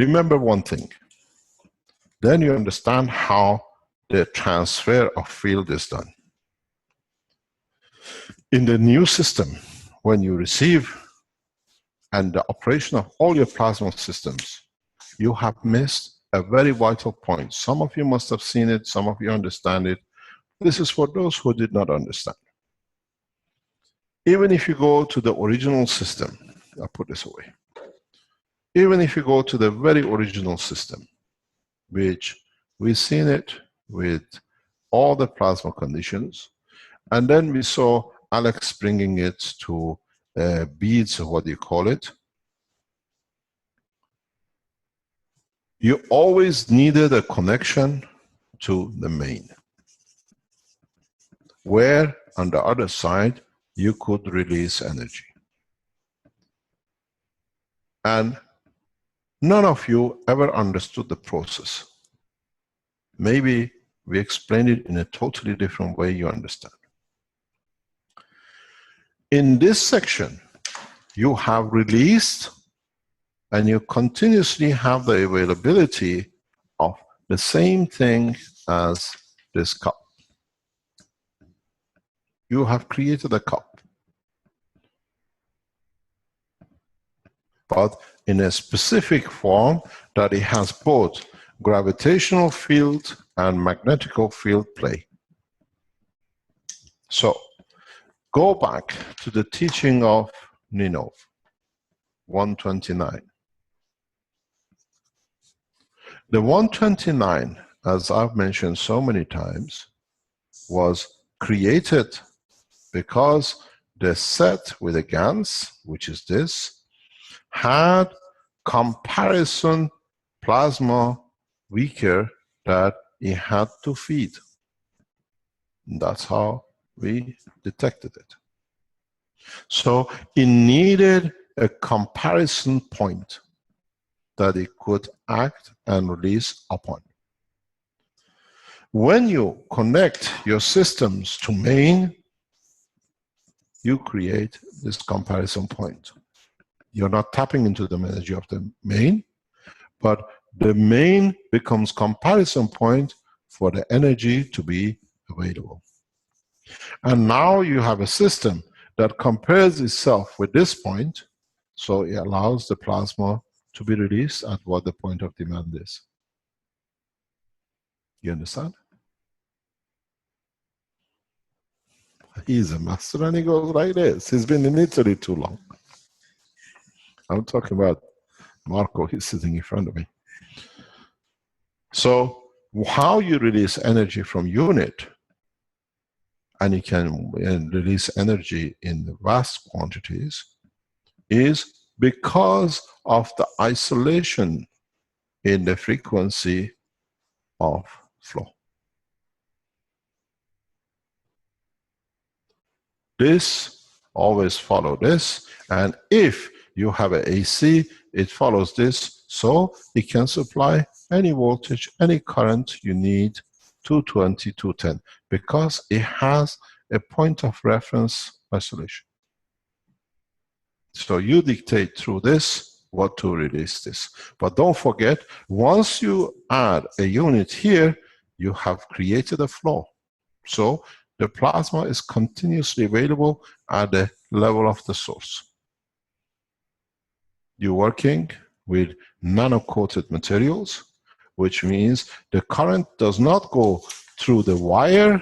remember one thing. Then you understand how the transfer of field is done. In the new system, when you receive and the operation of all your plasma systems, you have missed a very vital point. Some of you must have seen it, some of you understand it. This is for those who did not understand. Even if you go to the original system, I'll put this away. Even if you go to the very original system, which we've seen it with all the plasma conditions, and then we saw Alex bringing it to beads, or what do you call it? You always needed a connection to the main, where on the other side you could release energy. And none of you ever understood the process. Maybe we explained it in a totally different way you understand. In this section, you have released and you continuously have the availability of the same thing as this cup. You have created a cup, but in a specific form that it has both gravitational field and magnetical field play. So, go back to the teaching of Ninov, 129. The 129, as I've mentioned so many times, was created because the set with the GANs, which is this, had comparison plasma weaker that it had to feed. And that's how we detected it. So it needed a comparison point that it could act and release upon. When you connect your systems to main, you create this comparison point. You're not tapping into the energy of the main, but the main becomes comparison point for the energy to be available. And now you have a system that compares itself with this point, so it allows the plasma to be released at what the point of demand is. You understand? He's a master and he goes like this. He's been in Italy too long. I'm talking about Marco, he's sitting in front of me. So, how you release energy from unit, and you can release energy in vast quantities, is because of the isolation in the frequency of flow. This always follows this, and if you have an AC, it follows this, so it can supply any voltage, any current you need, 220, 210, because it has a point of reference isolation. So you dictate through this what to release this. But don't forget, once you add a unit here, you have created a flow. So the plasma is continuously available at the level of the source. You're working with nano-coated materials, which means the current does not go through the wire,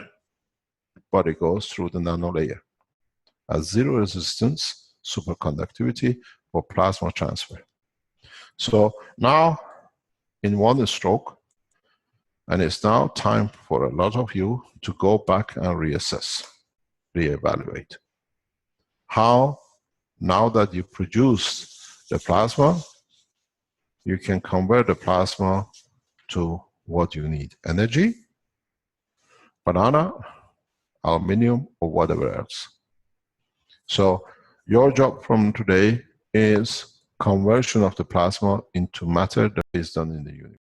but it goes through the nano layer. At zero resistance, superconductivity for plasma transfer. So now, in one stroke, and it's now time for a lot of you to go back and reassess, reevaluate. How, now that you produced the plasma, you can convert the plasma to what you need. Energy, banana, aluminum, or whatever else. So your job from today is conversion of the plasma into matter that is done in the universe.